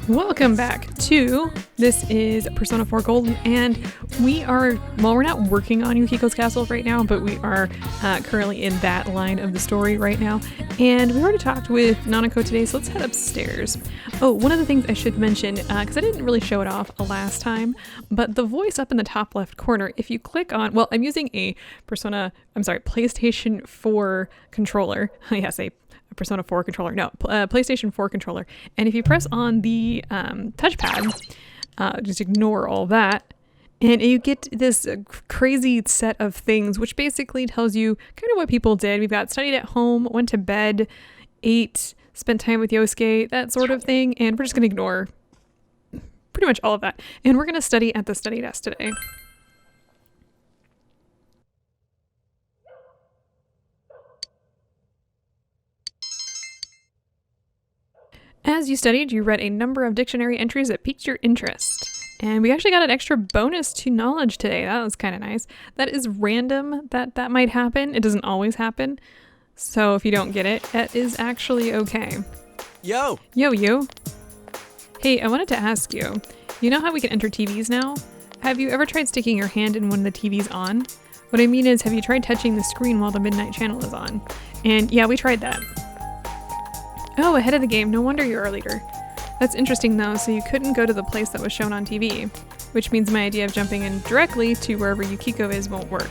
Welcome back to, this is Persona 4 Golden, and we're not working on Yukiko's castle right now, but we are currently in that line of the story right now, and we already talked with Nanako today, so let's head upstairs. Oh, one of the things I should mention, because I didn't really show it off last time, but the voice up in the top left corner, if you click on, well, I'm using a PlayStation 4 controller, yes, a Persona 4 controller, no, PlayStation 4 controller, and if you press on the touchpad, just ignore all that, and you get this crazy set of things, which basically tells you kind of what people did. We've got studied at home, went to bed, ate, spent time with Yosuke, that sort of thing, and we're just going to ignore pretty much all of that, and we're going to study at the study desk today. As you studied, you read a number of dictionary entries that piqued your interest. And we actually got an extra bonus to knowledge today. That was kind of nice. That is random that might happen. It doesn't always happen. So if you don't get it, that is actually okay. Yo! Yo, you. Hey, I wanted to ask you, you know how we can enter TVs now? Have you ever tried sticking your hand in when the TV's on? What I mean is, have you tried touching the screen while the midnight channel is on? And yeah, we tried that. Oh, ahead of the game. No wonder you're our leader. That's interesting though, so you couldn't go to the place that was shown on TV, which means my idea of jumping in directly to wherever Yukiko is won't work.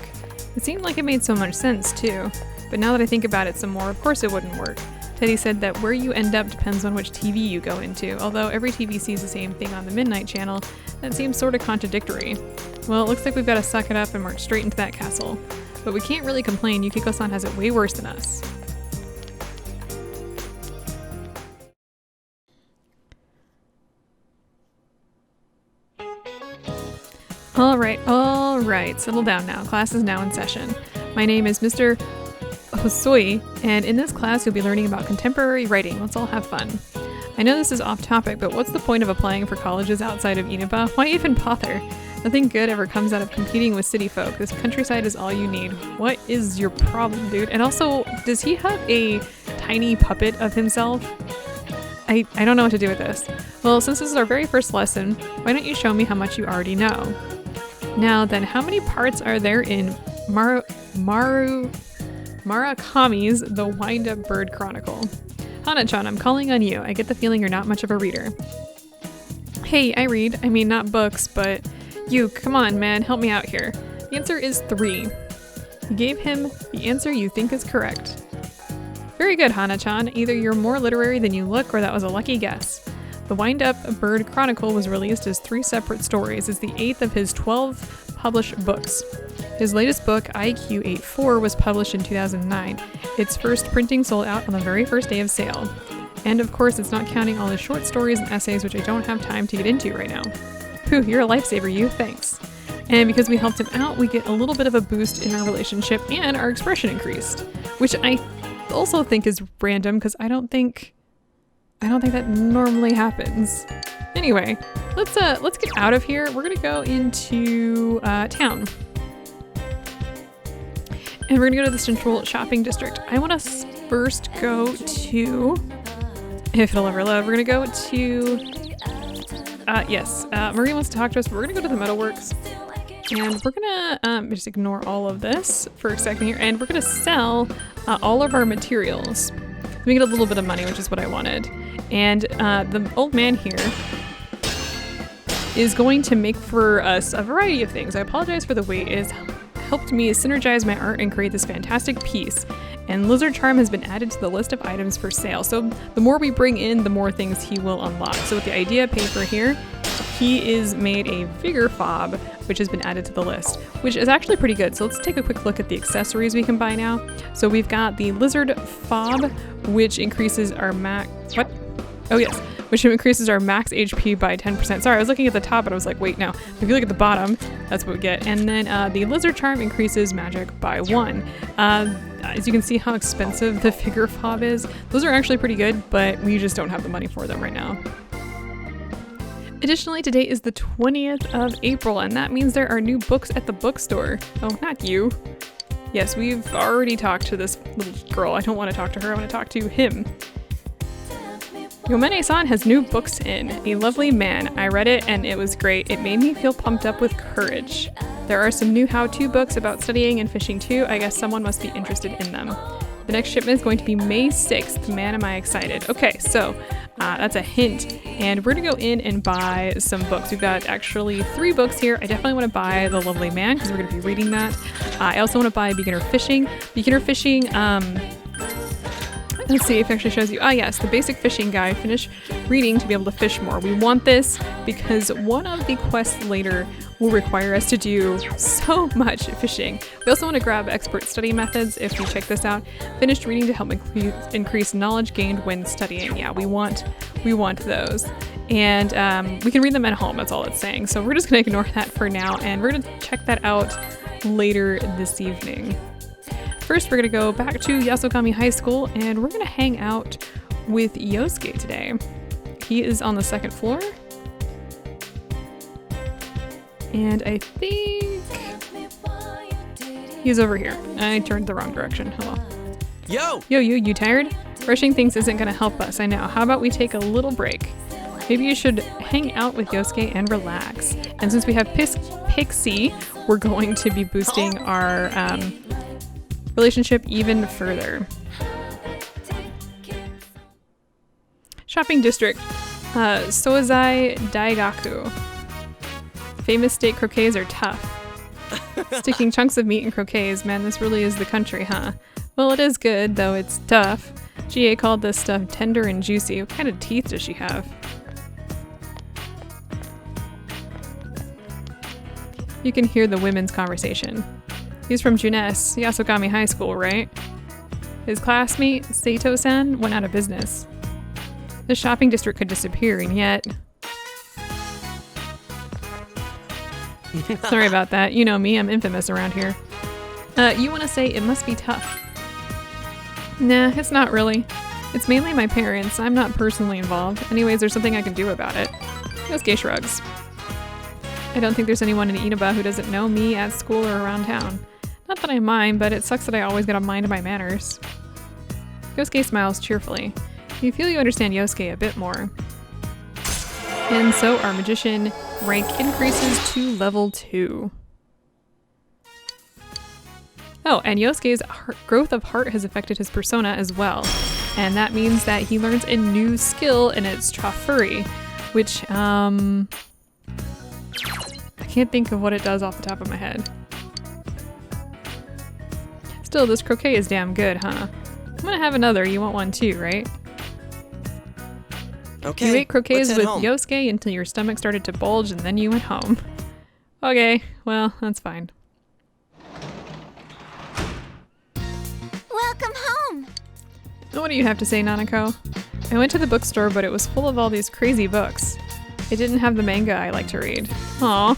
It seemed like it made so much sense too, but now that I think about it some more, of course it wouldn't work. Teddy said that where you end up depends on which TV you go into, although every TV sees the same thing on the midnight channel. That seems sort of contradictory. Well, it looks like we've got to suck it up and march straight into that castle. But we can't really complain, Yukiko-san has it way worse than us. All right, settle down now. Class is now in session. My name is Mr. Hosoi, and in this class you'll be learning about contemporary writing. Let's all have fun. I know this is off topic, but what's the point of applying for colleges outside of Inaba? Why even bother? Nothing good ever comes out of competing with city folk. This countryside is all you need. What is your problem, dude? And also, does he have a tiny puppet of himself? I don't know what to do with this. Well, since this is our very first lesson, why don't you show me how much you already know? Now then, how many parts are there in Murakami's The Wind-Up Bird Chronicle? Hana-chan, I'm calling on you. I get the feeling you're not much of a reader. Hey, I read. I mean, not books, but you, come on, man, help me out here. The answer is 3. You gave him the answer you think is correct. Very good, Hana-chan. Either you're more literary than you look, or that was a lucky guess. The Wind-Up Bird Chronicle was released as 3 separate stories. It's the 8th of his 12 published books. His latest book, IQ 84, was published in 2009. Its first printing sold out on the very first day of sale. And of course, it's not counting all his short stories and essays, which I don't have time to get into right now. Phew, you're a lifesaver, you. Thanks. And because we helped him out, we get a little bit of a boost in our relationship and our expression increased, which I also think is random because I don't think that normally happens. Anyway, let's get out of here. We're gonna go into town. And we're gonna go to the central shopping district. I wanna first go to, if it'll ever love, we're gonna go to, yes, Marie wants to talk to us, but we're gonna go to the metalworks. And we're gonna just ignore all of this for a second here, and we're gonna sell all of our materials. We get a little bit of money, which is what I wanted. And the old man here is going to make for us a variety of things. I apologize for the wait. It has helped me synergize my art and create this fantastic piece. And Lizard Charm has been added to the list of items for sale. So the more we bring in, the more things he will unlock. So with the idea paper here, he is made a vigor fob, which has been added to the list, which is actually pretty good. So let's take a quick look at the accessories we can buy now. So we've got the lizard fob, which increases our which increases our max HP by 10%. Sorry, I was looking at the top and I was like, wait, no. If you look at the bottom, that's what we get. And then the lizard charm increases magic by 1. As you can see how expensive the figure fob is. Those are actually pretty good, but we just don't have the money for them right now. Additionally, today is the 20th of April, and that means there are new books at the bookstore. Oh, not you. Yes, we've already talked to this little girl. I don't want to talk to her, I want to talk to him. Yomene-san has new books in. A Lovely Man. I read it and it was great. It made me feel pumped up with courage. There are some new how-to books about studying and fishing too. I guess someone must be interested in them. The next shipment is going to be May 6th. Man, am I excited. Okay, so that's a hint. And we're gonna go in and buy some books. We've got actually 3 books here. I definitely want to buy The Lovely Man because we're gonna be reading that. I also want to buy Beginner Fishing. Beginner Fishing, let's see if it actually shows you. Ah, yes, the basic fishing guide. Finish reading to be able to fish more. We want this because one of the quests later will require us to do so much fishing. We also want to grab expert study methods if you check this out. Finished reading to help increase knowledge gained when studying. Yeah, we want those. And we can read them at home, that's all it's saying. So we're just gonna ignore that for now and we're gonna check that out later this evening. First, we're gonna go back to Yasogami High School and we're gonna hang out with Yosuke today. He is on the 2nd floor. And I think he's over here. I turned the wrong direction. Hello. Yo, you tired? Rushing things isn't gonna help us, I know. How about we take a little break? Maybe you should hang out with Yosuke and relax. And since we have Pixie, we're going to be boosting our relationship even further. Shopping district, Sozai Daigaku. Famous steak croquets are tough. Sticking chunks of meat in croquets, man, this really is the country, huh? Well, it is good, though it's tough. GA called this stuff tender and juicy. What kind of teeth does she have? You can hear the women's conversation. He's from Junes, Yasogami High School, right? His classmate, Sato-san, went out of business. The shopping district could disappear, and yet... Sorry about that. You know me, I'm infamous around here. You want to say it must be tough. Nah, it's not really. It's mainly my parents. I'm not personally involved. Anyways, there's something I can do about it. Yosuke shrugs. I don't think there's anyone in Inaba who doesn't know me at school or around town. Not that I mind, but it sucks that I always gotta mind my manners. Yosuke smiles cheerfully. You feel you understand Yosuke a bit more. And so our magician rank increases to level 2. Oh, and Yosuke's growth of heart has affected his persona as well. And that means that he learns a new skill, and it's Trafuri, which, I can't think of what it does off the top of my head. Still, this croquet is damn good, huh? I'm gonna have another. You want one too, right? Okay, you ate croquets with home. Yosuke until your stomach started to bulge and then you went home. Okay, well, that's fine. Welcome home! What do you have to say, Nanako? I went to the bookstore, but it was full of all these crazy books. It didn't have the manga I like to read. Aw,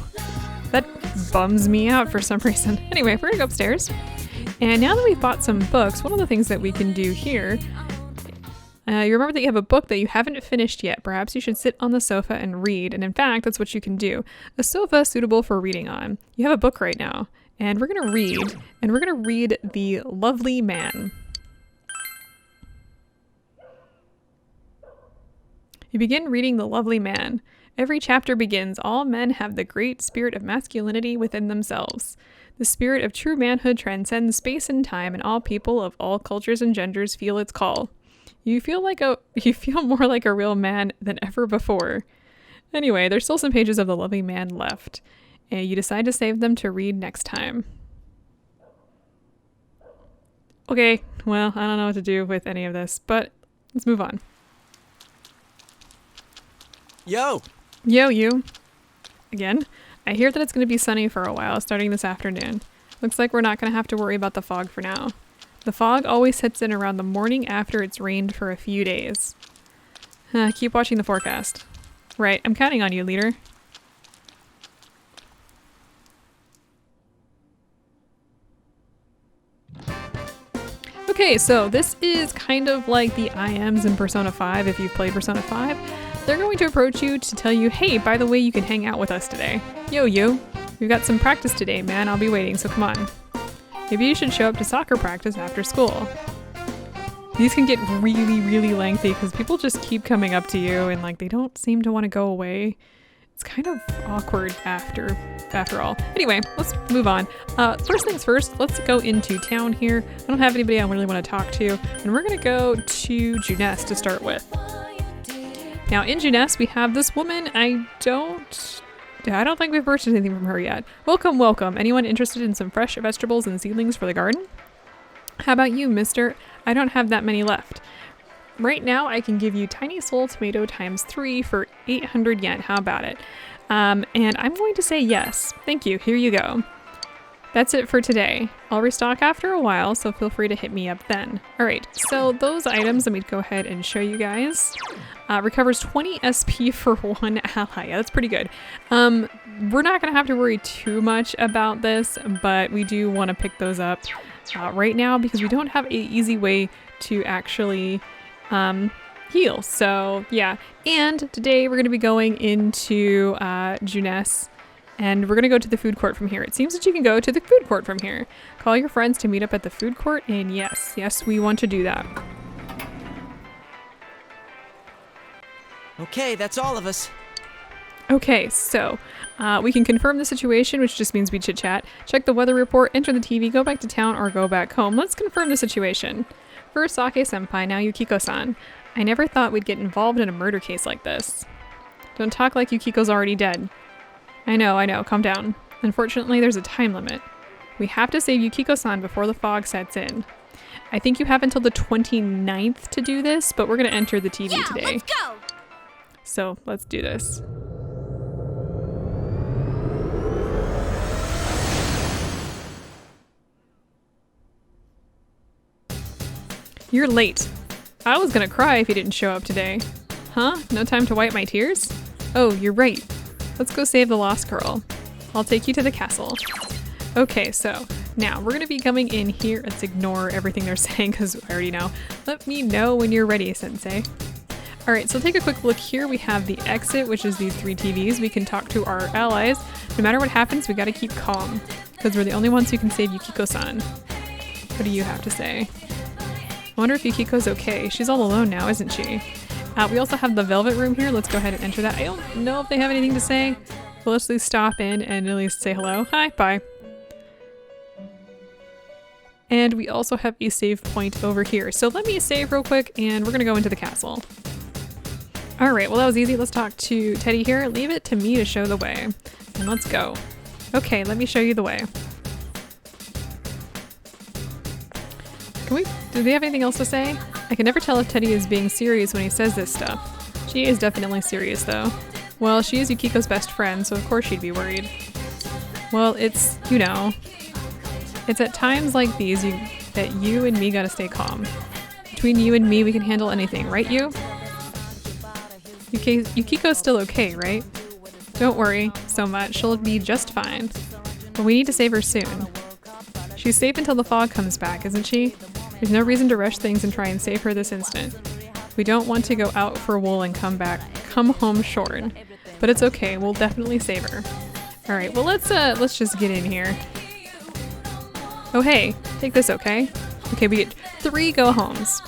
that bums me out for some reason. Anyway, we're gonna go upstairs. And now that we've bought some books, one of the things that we can do here, you remember that you have a book that you haven't finished yet. Perhaps you should sit on the sofa and read. And in fact, that's what you can do. A sofa suitable for reading on. You have a book right now. And we're gonna read. And we're gonna read The Lovely Man. You begin reading The Lovely Man. Every chapter begins, all men have the great spirit of masculinity within themselves. The spirit of true manhood transcends space and time, and all people of all cultures and genders feel its call. You feel more like a real man than ever before. Anyway, there's still some pages of The Lovely Man left, and you decide to save them to read next time. Okay, well, I don't know what to do with any of this, but let's move on. Yo, you. Again, I hear that it's going to be sunny for a while starting this afternoon. Looks like we're not going to have to worry about the fog for now. The fog always hits in around the morning after it's rained for a few days. Keep watching the forecast. Right, I'm counting on you, leader. Okay, so this is kind of like the IMs in Persona 5 if you've played Persona 5. They're going to approach you to tell you, hey, by the way, you can hang out with us today. Yo, we've got some practice today, man. I'll be waiting, so come on. Maybe you should show up to soccer practice after school. These can get really, really lengthy because people just keep coming up to you and like they don't seem to want to go away. It's kind of awkward after all. Anyway, let's move on. First things first, let's go into town here. I don't have anybody I really want to talk to, and we're gonna go to Juness to start with. Now in Juness, we have this woman. I don't think we've purchased anything from her yet. Welcome, welcome. Anyone interested in some fresh vegetables and seedlings for the garden? How about you, mister? I don't have that many left. Right now, I can give you tiny soul tomato times 3 for 800 yen. How about it? And I'm going to say yes. Thank you. Here you go. That's it for today. I'll restock after a while, so feel free to hit me up then. All right, so those items, let me go ahead and show you guys. Recovers 20 SP for 1 ally. Yeah, that's pretty good. We're not going to have to worry too much about this, but we do want to pick those up right now because we don't have an easy way to actually heal. So yeah, and today we're going to be going into Juness, and we're going to go to the food court from here. It seems that you can go to the food court from here. Call your friends to meet up at the food court, and yes, we want to do that. Okay, that's all of us. Okay, so we can confirm the situation, which just means we chit-chat. Check the weather report, enter the TV, go back to town, or go back home. Let's confirm the situation. First Sake-senpai, now Yukiko-san. I never thought we'd get involved in a murder case like this. Don't talk like Yukiko's already dead. I know, calm down. Unfortunately, there's a time limit. We have to save Yukiko-san before the fog sets in. I think you have until the 29th to do this, but we're gonna enter the TV today. Let's go! So let's do this. You're late. I was gonna cry if you didn't show up today. Huh? No time to wipe my tears? Oh, you're right. Let's go save the lost girl. I'll take you to the castle. Okay, so now we're gonna be coming in here. Let's ignore everything they're saying because I already know. Let me know when you're ready, Sensei. All right, so take a quick look here. We have the exit, which is these 3 TVs. We can talk to our allies. No matter what happens, we gotta keep calm because we're the only ones who can save Yukiko-san. What do you have to say? I wonder if Yukiko's okay. She's all alone now, isn't she? We also have the velvet room here. Let's go ahead and enter that. I don't know if they have anything to say, but let's at least stop in and at least say hello. Hi, bye. And we also have a save point over here. So let me save real quick and we're gonna go into the castle. All right, well that was easy. Let's talk to Teddy here. Leave it to me to show the way. And let's go. Okay, let me show you the way. Do they have anything else to say? I can never tell if Teddy is being serious when he says this stuff. She is definitely serious though. Well, she is Yukiko's best friend, so of course she'd be worried. Well, it's, you know, it's at times like these that you and me gotta stay calm. Between you and me, we can handle anything, right you? Yukiko's still okay, right? Don't worry so much, she'll be just fine. But we need to save her soon. She's safe until the fog comes back, isn't she? There's no reason to rush things and try and save her this instant. We don't want to go out for wool and come home shorn. But it's okay, we'll definitely save her. Alright, well let's just get in here. Oh hey, take this, okay? Okay, we get 3 go-homes.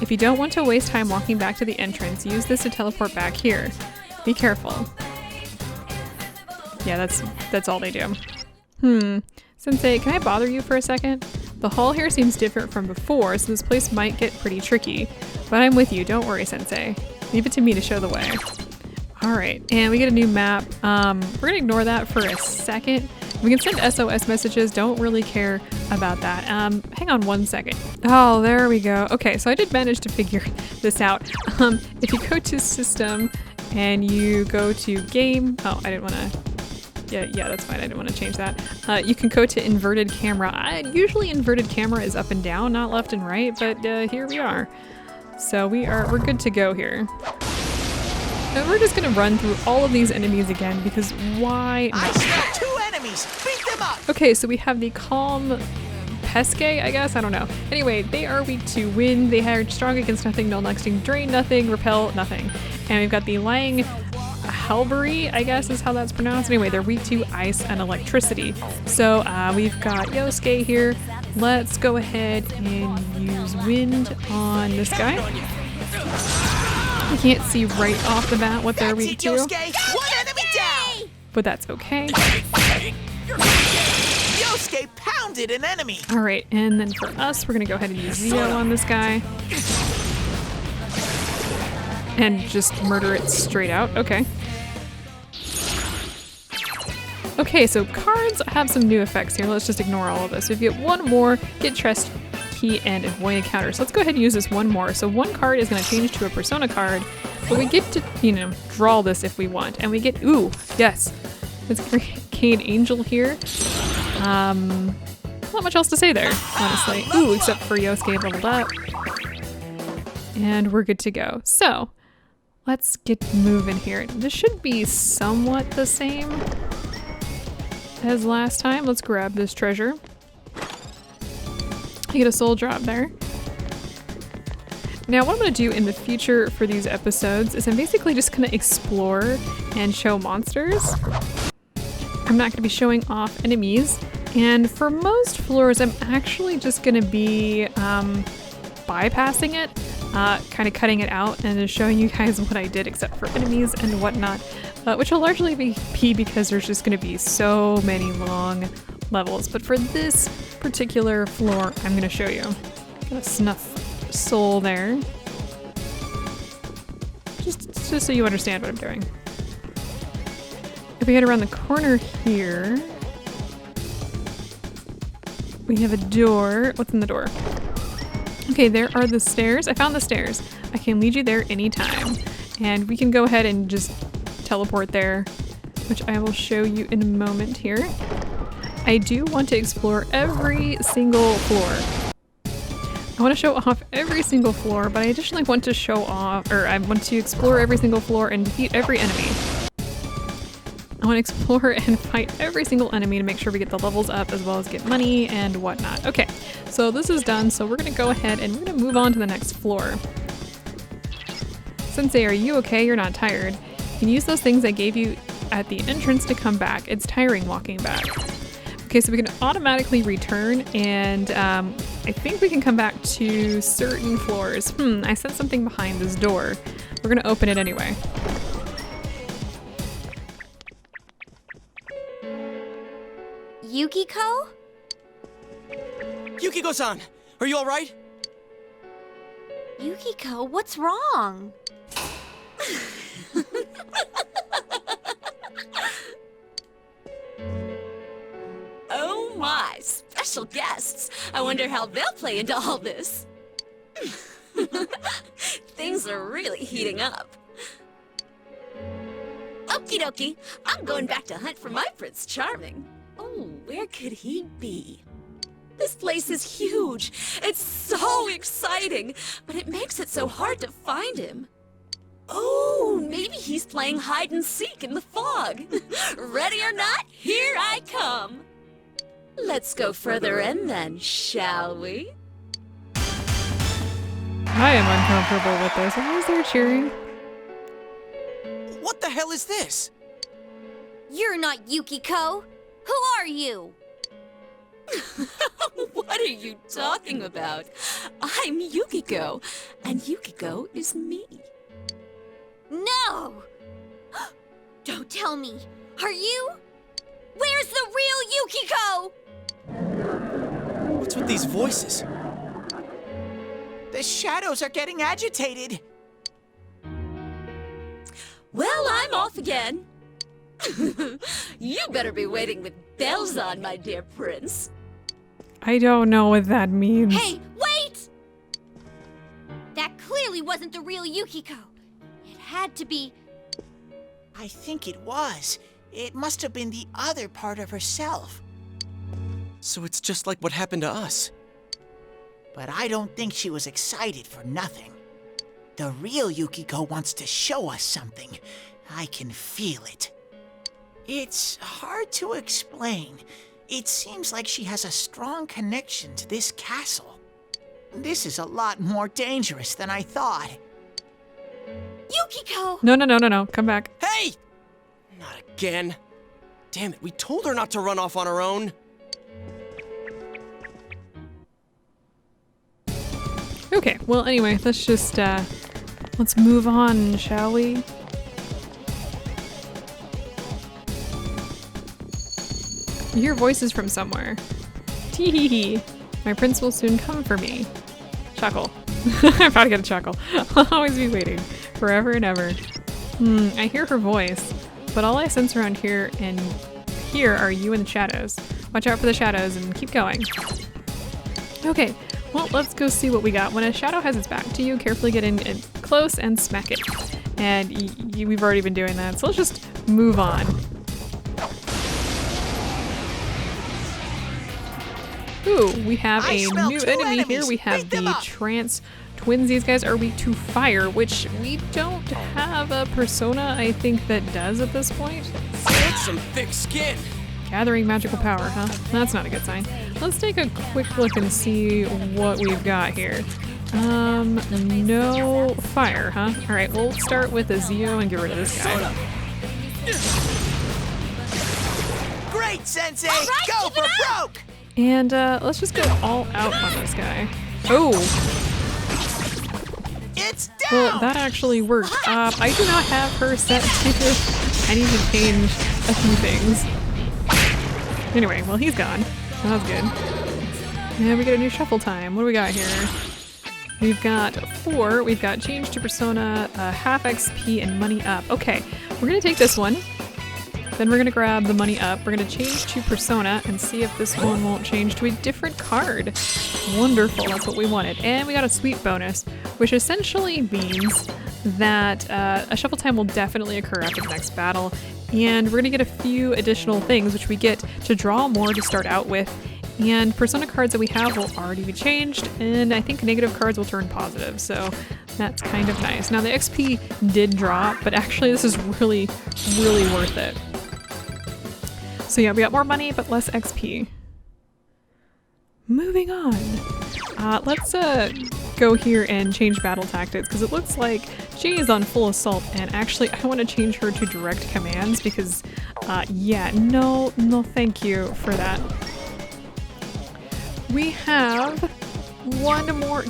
If you don't want to waste time walking back to the entrance, use this to teleport back here. Be careful. Yeah, that's all they do. Sensei, can I bother you for a second? The hall here seems different from before, so this place might get pretty tricky. But I'm with you, don't worry, Sensei. Leave it to me to show the way. Alright, and we get a new map. We're gonna ignore that for a second. We can send SOS messages, don't really care about that. Hang on one second. Oh, there we go. Okay, so I did manage to figure this out. If you go to system and you go to game, oh, I didn't wanna, yeah, that's fine. I didn't want to change that. You can go to inverted camera. Usually inverted camera is up and down, not left and right, but here we are. So we're good to go here. And we're just gonna run through all of these enemies again because why not? I see 2 enemies. Beat them up. Okay, so we have the calm Pesce, I guess? I don't know. Anyway, they are weak to wind. They are strong against nothing, null nexting, drain nothing, repel nothing. And we've got the lying Hablerie, I guess is how that's pronounced. Anyway, they're weak to ice and electricity. So we've got Yosuke here. Let's go ahead and use wind on this guy. I can't see right off the bat what they're weak to, Yosuke! One enemy down! but that's okay. Yosuke pounded an enemy! Alright, and then for us, we're gonna go ahead and use Zio on this guy. And just murder it straight out. Okay. Okay, so cards have some new effects here. Let's just ignore all of this. So if you get one more, get Trust Key and avoid a counter. So let's go ahead and use this one more. So one card is going to change to a Persona card, but we get to, draw this if we want. And we get, ooh, yes. Let's Arcade Angel here. Not much else to say there, honestly. Ooh, except for Yosuke leveled up. And we're good to go. So let's get moving here. This should be somewhat the same as last time. Let's grab this treasure. I get a soul drop there. Now what I'm going to do in the future for these episodes is I'm basically just going to explore and show monsters. I'm not going to be showing off enemies, and for most floors I'm actually just going to be bypassing it, kind of cutting it out and just showing you guys what I did except for enemies and whatnot. Which will largely be because there's just going to be so many long levels. But for this particular floor, I'm going to show you. Got a snuff soul there. Just so you understand what I'm doing. If we head around the corner here, we have a door. What's in the door? Okay, there are the stairs. I found the stairs. I can lead you there anytime. And we can go ahead and just teleport there, which I will show you in a moment here. I do want to explore every single floor. I want to show off every single floor, but I additionally want to show off, or I want to explore every single floor and defeat every enemy. I want to explore and fight every single enemy to make sure we get the levels up as well as get money and whatnot. Okay, so this is done, so we're going to go ahead and we're going to move on to the next floor. Sensei, are you okay? You're not tired. You can use those things I gave you at the entrance to come back. It's tiring walking back. Okay, so we can automatically return, and I think we can come back to certain floors. I said something behind this door. We're gonna open it anyway. Yukiko? Yukiko-san, are you alright? Yukiko, what's wrong? Oh my, special guests. I wonder how they'll play into all this. Things are really heating up. Okie dokie, I'm going back to hunt for my Prince Charming. Oh, where could he be? This place is huge. It's so exciting, but it makes it so hard to find him. Oh, maybe he's playing hide and seek in the fog. Ready or not, here I come. Let's go further in then, shall we? I am uncomfortable with this. Why is there cheering? What the hell is this? You're not Yukiko. Who are you? What are you talking about? I'm Yukiko, and Yukiko is me. No! Don't tell me. Are you? Where's the real Yukiko? What's with these voices? The shadows are getting agitated. Well, I'm off again. You better be waiting with bells on, my dear prince. I don't know what that means. Hey, wait! That clearly wasn't the real Yukiko. It had to be... I think it was. It must have been the other part of herself. So it's just like what happened to us. But I don't think she was excited for nothing. The real Yukiko wants to show us something. I can feel it. It's hard to explain. It seems like she has a strong connection to this castle. This is a lot more dangerous than I thought. Yukiko! No. Come back. Hey! Not again. Damn it, we told her not to run off on her own. Okay, well anyway, let's just, let's move on, shall we? You hear voices from somewhere. Tee-hee-hee. My prince will soon come for me. Chuckle. I'm about to get a chuckle. I'll always be waiting. Forever and ever. I hear her voice, but all I sense around here and here are you and the shadows. Watch out for the shadows and keep going. Okay, well, let's go see what we got. When a shadow has its back to you, carefully get in close and smack it. And we've already been doing that, so let's just move on. Ooh, we have a new enemy here. We have the Trance twins. These guys are weak to fire, which we don't have a persona, I think, that does at this point. That's some thick skin. Gathering magical power, huh? That's not a good sign. Let's take a quick look and see what we've got here. No fire, huh? Alright, we'll start with a Zeo and get rid of this guy. Great, Sensei! Go for broke! And let's just go all out on this guy. Oh! It's down! Well, that actually worked. I do not have her set to... I need to change a few things. Anyway, well, he's gone. That was good. And we get a new shuffle time. What do we got here? We've got 4. We've got change to persona, half XP, and money up. Okay, we're gonna take this one. Then we're gonna grab the money up. We're gonna change to persona and see if this one won't change to a different card. Wonderful, that's what we wanted. And we got a sweep bonus, which essentially means that a shuffle time will definitely occur after the next battle. And we're gonna get a few additional things, which we get to draw more to start out with. And persona cards that we have will already be changed, and I think negative cards will turn positive, so that's kind of nice. Now the XP did drop, but actually this is really, really worth it. So yeah, we got more money, but less XP. Moving on. Let's go here and change battle tactics, because it looks like Jay is on full assault, and actually I want to change her to direct commands, because yeah, no thank you for that. We have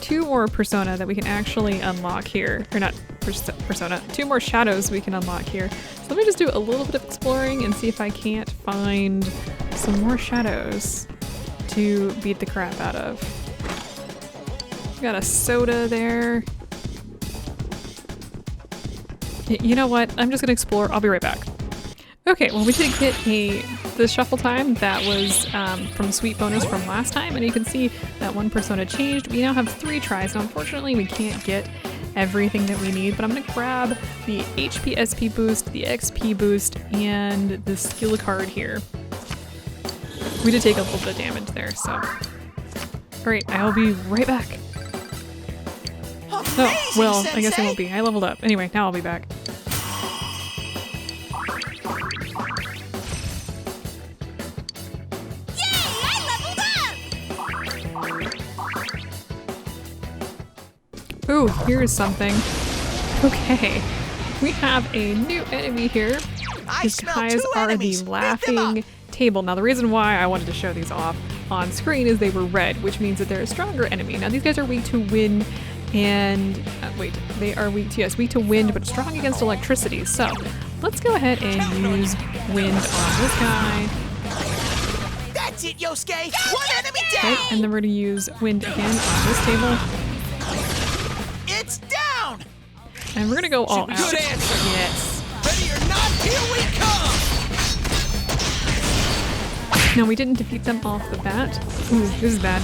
two more persona that we can actually unlock here. Or not persona, 2 more shadows we can unlock here. So let me just do a little bit of exploring and see if I can't find some more shadows to beat the crap out of. Got a soda there. You know what? I'm just gonna explore. I'll be right back. Okay, well we did get the shuffle time that was from Sweet Bonus from last time, and you can see that one persona changed. We now have 3 tries. Now unfortunately we can't get everything that we need, but I'm gonna grab the HP SP boost, the XP boost, and the skill card here. We did take a little bit of damage there, so. Alright, I'll be right back. Oh, well, I guess I won't be. I leveled up. Anyway, now I'll be back. Ooh, here's something. Okay, we have a new enemy here. These guys are the laughing table. Now the reason why I wanted to show these off on screen is they were red, which means that they're a stronger enemy. Now these guys are weak to wind and, wait, they are weak to, yes, weak to wind, but strong against electricity. So let's go ahead and use wind on this guy. That's it, Yosuke! One enemy down! Okay, and then we're gonna use wind again on this table. It's down! And we're gonna go all out. Good answer. Yes. Ready or not, here we come! Now we didn't defeat them off the bat. Ooh, this is bad.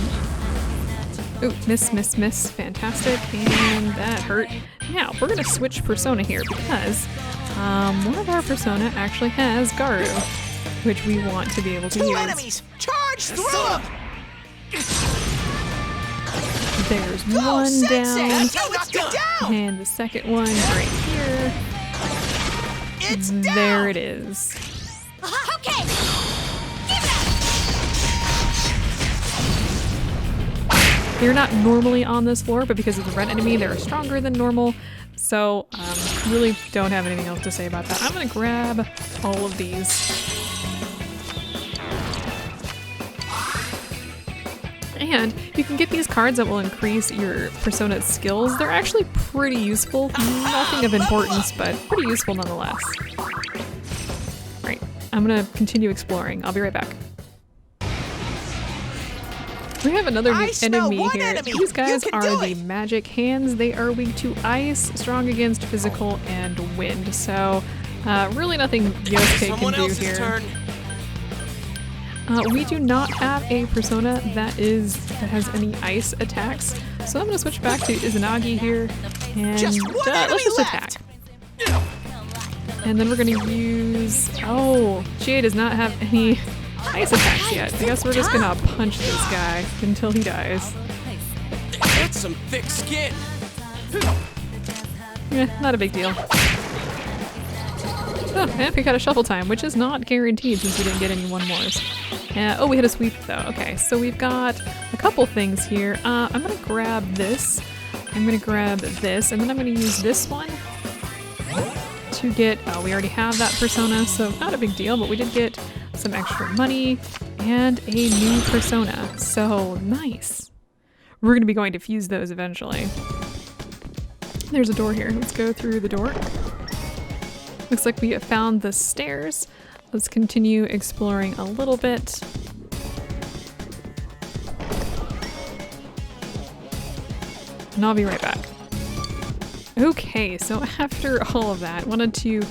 Ooh, miss, miss, miss. Fantastic. And that hurt. Now, we're gonna switch persona here because one of our persona actually has Garu, which we want to be able to use. 2 enemies! Charge through them! There's one down. That's how it's done! And the second one right here. It's down! There it is. Okay! They're not normally on this floor, but because of the red enemy, they're stronger than normal. So, really don't have anything else to say about that. I'm gonna grab all of these. And you can get these cards that will increase your persona's skills. They're actually pretty useful. Nothing of importance, but pretty useful nonetheless. Right, I'm gonna continue exploring. I'll be right back. We have another new enemy here. Enemy. These guys are do the it. magic hands. They are weak to ice, strong against physical and wind. So really nothing Yosuke Someone can do else's here. turn. We do not have a persona that has any ice attacks. So I'm gonna switch back to Izanagi here and Just one enemy let's just left. attack. And then we're gonna use, oh, Jie does not have any ice attacks yet. I guess we're just gonna punch this guy until he dies. That's some thick skin. Not a big deal. Oh, and we got a shuffle time, which is not guaranteed since we didn't get any one mores. Oh, we had a sweep though. Okay, so we've got a couple things here. I'm gonna grab this. I'm gonna grab this, and then I'm gonna use this one to get, oh, we already have that persona, so not a big deal, but we did get some extra money and a new persona. So nice. We're gonna be going to fuse those eventually. There's a door here. Let's go through the door. Looks like we have found the stairs. Let's continue exploring a little bit. And I'll be right back. Okay, so after all of that, wanted to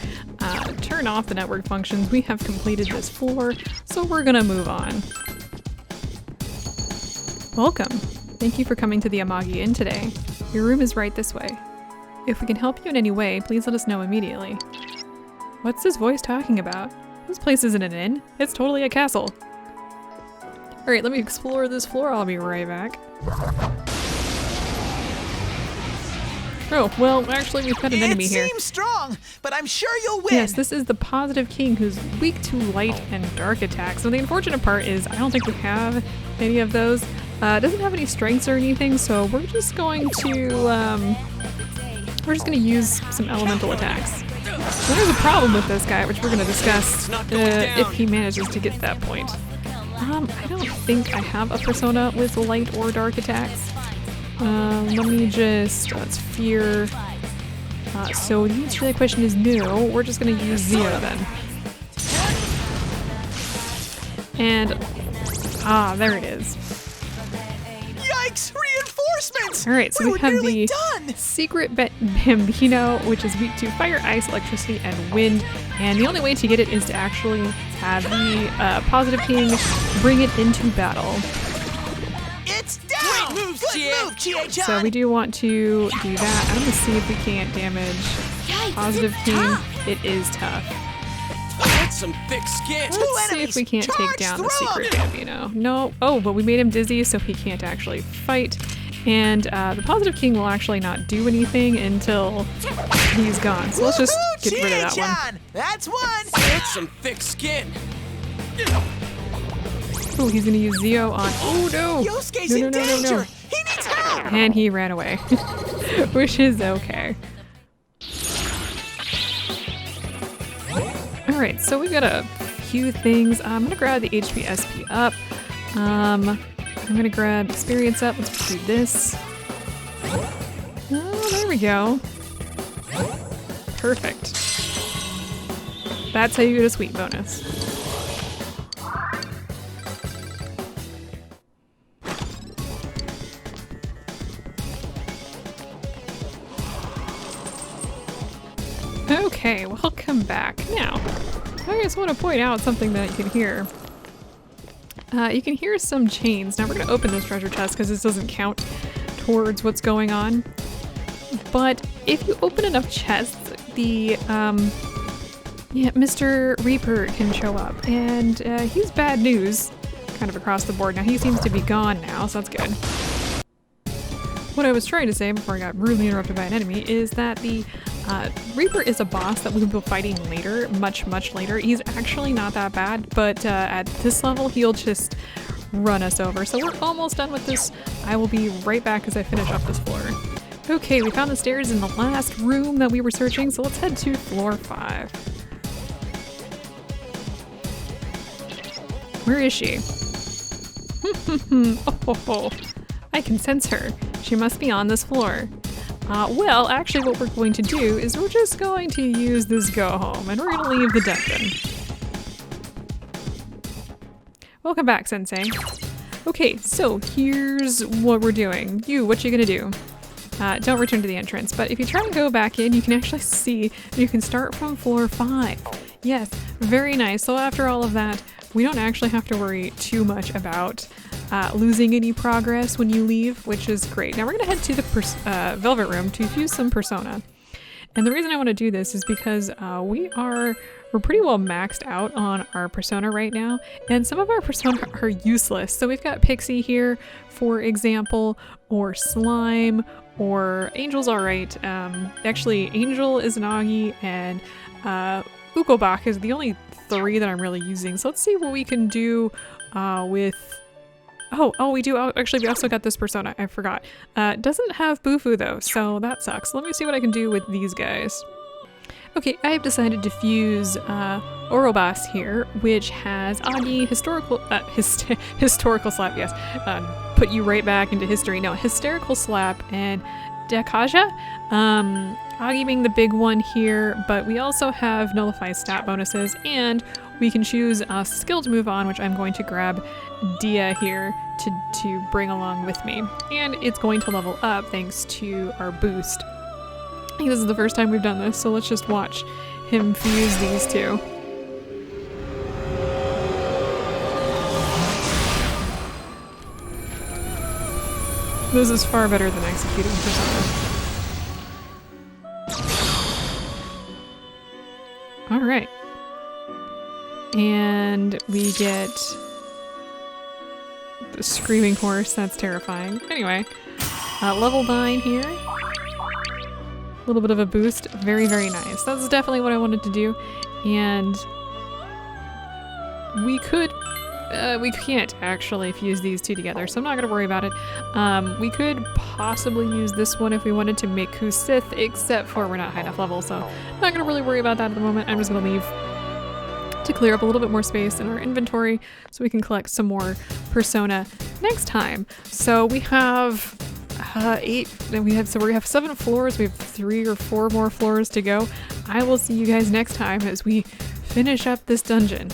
turn off the network functions. We have completed this floor, so we're gonna move on. Welcome. Thank you for coming to the Amagi Inn today. Your room is right this way. If we can help you in any way, please let us know immediately. What's this voice talking about? This place isn't an inn. It's totally a castle. Alright, let me explore this floor. I'll be right back. Oh, well, actually we've got an enemy here. It seems strong, but I'm sure you'll win. Yes, this is the Positive King who's weak to light and dark attacks. So the unfortunate part is I don't think we have any of those. It doesn't have any strengths or anything, so we're just going to use some elemental attacks. So there's a problem with this guy, which we're going to discuss if he manages to get to that point. I don't think I have a persona with light or dark attacks. Let me just, let's fear. So the answer to that question is no. We're just going to use Zio then. And, there it is. Yikes! Reinforcements! Alright, so we have nearly the done. secret Bambino, which is weak to fire, ice, electricity, and wind. And the only way to get it is to actually have the Positive King bring it into battle. It's down! Great moves, Good Chie. move, Chie-chan! So we do want to do that. I'm gonna see if we can't damage Positive King. It is tough. That's some thick skin. Let's see if we can't take Charge down the through secret him. Bambino. No. Oh, but we made him dizzy, so he can't actually fight. And the Positive King will actually not do anything until he's gone. So let's just Woohoo, get rid of that one. Chie-chan! That's one! That's some thick skin. Oh, he's gonna use Zio on. Oh no! Yosuke's No, in no, no, no, danger! no. He needs help! And he ran away, which is okay. Alright, so we've got a few things. I'm gonna grab the HP SP up. I'm gonna grab experience up. Let's do this. Oh, there we go. Perfect. That's how you get a sweet bonus. Okay, welcome back. Now, I just want to point out something that you can hear. You can hear some chains. Now we're going to open this treasure chest because this doesn't count towards what's going on. But if you open enough chests, the Mr. Reaper can show up, and he's bad news, kind of across the board. Now he seems to be gone now, so that's good. What I was trying to say before I got rudely interrupted by an enemy is that the Reaper is a boss that we will be fighting later, much later. He's actually not that bad, but at this level he'll just run us over. So we're almost done with this. I will be right back as I finish up this floor. Okay, we found the stairs in the last room that we were searching, so let's head to floor 5. Where is she? Oh, I can sense her. She must be on this floor. Well, actually what we're going to do is we're just going to use this go home and we're gonna leave the dungeon. Welcome back, Sensei. Okay, so here's what we're doing. What you gonna do? Don't return to the entrance, but if you try and go back in, you can actually see you can start from floor 5. Yes, very nice. So after all of that, we don't actually have to worry too much about losing any progress when you leave, which is great. Now we're gonna head to the Velvet Room to fuse some Persona. And the reason I want to do this is because we're pretty well maxed out on our Persona right now, and some of our Persona are useless. So we've got Pixie here, for example, or Slime, or Angel's alright. Actually, Angel is an Agi, and Ukobach is the only 3 that I'm really using. So let's see what we can do with... Oh, we do. Actually, we also got this Persona. I forgot. Doesn't have Bufu though, so that sucks. Let me see what I can do with these guys. Okay, I have decided to fuse Orobas here, which has Agi, historical slap, yes. Put you right back into history. No, hysterical slap and Dekaja. Agi being the big one here, but we also have nullify stat bonuses, and we can choose a skill to move on, which I'm going to grab Dia here to bring along with me. And it's going to level up thanks to our boost. I think this is the first time we've done this, so let's just watch him fuse these two. This is far better than executing Persona. Alright. And we get the screaming horse, that's terrifying. Anyway, level 9 here. A little bit of a boost, very, very nice. That's definitely what I wanted to do. And we can't actually fuse these two together, so I'm not gonna worry about it. We could possibly use this one if we wanted to make Sith, except for we're not high enough level, so I'm not gonna really worry about that at the moment. I'm just gonna leave to clear up a little bit more space in our inventory so we can collect some more Persona next time. So we have 8, and we have 7 floors. We have 3 or 4 more floors to go. I will see you guys next time as we finish up this dungeon.